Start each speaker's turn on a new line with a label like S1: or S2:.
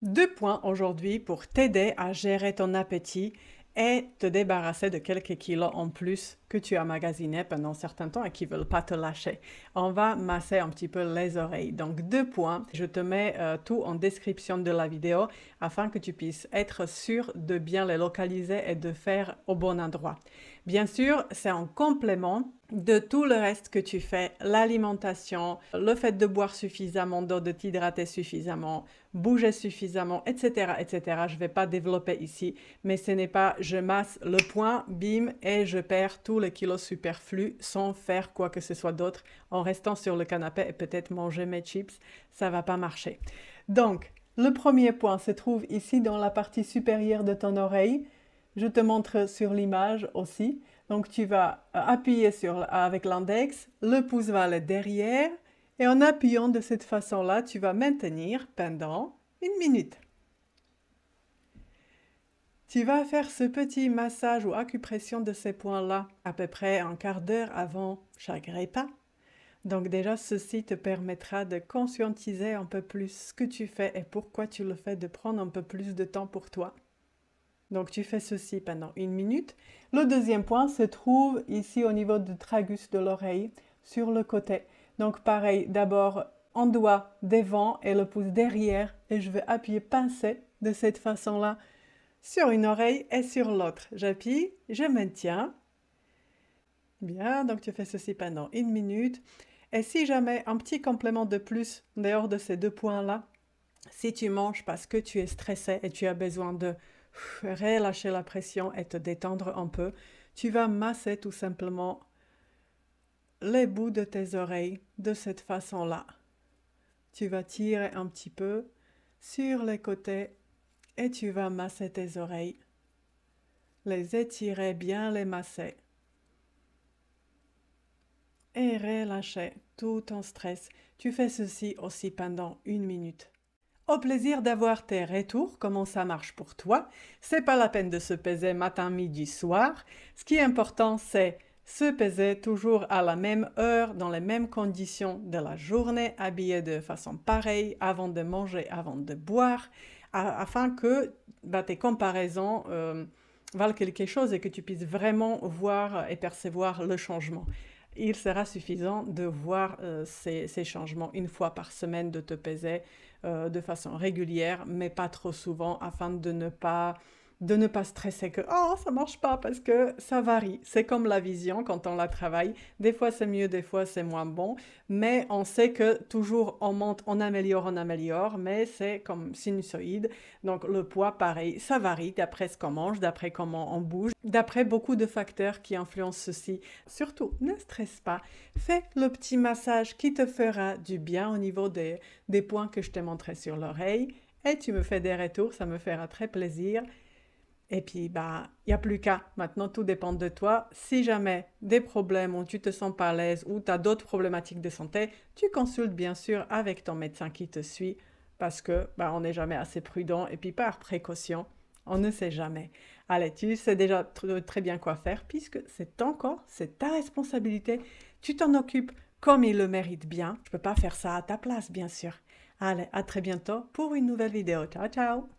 S1: 2 points aujourd'hui pour t'aider à gérer ton appétit et te débarrasser de quelques kilos en plus que tu as magasinés pendant un certain temps et qui ne veulent pas te lâcher. On va masser un petit peu les oreilles. Donc 2 points, je te mets tout en description de la vidéo afin que tu puisses être sûr de bien les localiser et de faire au bon endroit. Bien sûr, c'est en complément de tout le reste que tu fais, l'alimentation, le fait de boire suffisamment d'eau, de t'hydrater suffisamment, bouger suffisamment, etc., etc. Je ne vais pas développer ici, mais ce n'est pas je masse le point, bim, et je perds tous les kilos superflus sans faire quoi que ce soit d'autre, en restant sur le canapé et peut-être manger mes chips, ça va pas marcher. Donc, le premier point se trouve ici dans la partie supérieure de ton oreille. Je te montre sur l'image aussi. Donc tu vas appuyer avec l'index, le pouce va aller derrière et en appuyant de cette façon-là, tu vas maintenir pendant 1 minute. Tu vas faire ce petit massage ou acupression de ces points-là à peu près un quart d'heure avant chaque repas. Donc déjà, ceci te permettra de conscientiser un peu plus ce que tu fais et pourquoi tu le fais, de prendre un peu plus de temps pour toi. Donc tu fais ceci pendant 1 minute. Le deuxième point se trouve ici au niveau du tragus de l'oreille, sur le côté. Donc pareil, d'abord un doigt devant et le pouce derrière et je vais appuyer pincer de cette façon-là sur une oreille et sur l'autre. J'appuie, je maintiens. Bien, donc tu fais ceci pendant 1 minute. Et si jamais un petit complément de plus dehors de ces 2 points-là, si tu manges parce que tu es stressé et tu as besoin de relâcher la pression et te détendre un peu, tu vas masser tout simplement les bouts de tes oreilles de cette façon-là. Tu vas tirer un petit peu sur les côtés et tu vas masser tes oreilles. Les étirer, bien les masser. Et relâcher tout ton stress. Tu fais ceci aussi pendant 1 minute. Au plaisir d'avoir tes retours, comment ça marche pour toi. C'est pas la peine de se peser matin, midi, soir. Ce qui est important, c'est se peser toujours à la même heure, dans les mêmes conditions de la journée, habillé de façon pareille, avant de manger, avant de boire, afin que tes comparaisons valent quelque chose et que tu puisses vraiment voir et percevoir le changement. Il sera suffisant de voir ces changements une fois par semaine, de te peser de façon régulière, mais pas trop souvent, afin de ne pas stresser que oh ça marche pas, parce que ça varie. C'est comme la vision quand on la travaille. Des fois c'est mieux, des fois c'est moins bon, mais on sait que toujours on monte, on améliore, mais c'est comme sinusoïde. Donc le poids, pareil, ça varie d'après ce qu'on mange, d'après comment on bouge, d'après beaucoup de facteurs qui influencent ceci. Surtout, ne stresse pas. Fais le petit massage qui te fera du bien au niveau des points que je t'ai montrés sur l'oreille. Et tu me fais des retours, ça me fera très plaisir. Et puis, il n'y a plus qu'à. Maintenant, tout dépend de toi. Si jamais des problèmes où tu te sens pas à l'aise ou tu as d'autres problématiques de santé, tu consultes bien sûr avec ton médecin qui te suit, parce que on n'est jamais assez prudent et puis par précaution, on ne sait jamais. Allez, tu sais déjà très bien quoi faire puisque c'est ton corps, c'est ta responsabilité. Tu t'en occupes comme il le mérite bien. Je ne peux pas faire ça à ta place, bien sûr. Allez, à très bientôt pour une nouvelle vidéo. Ciao, ciao!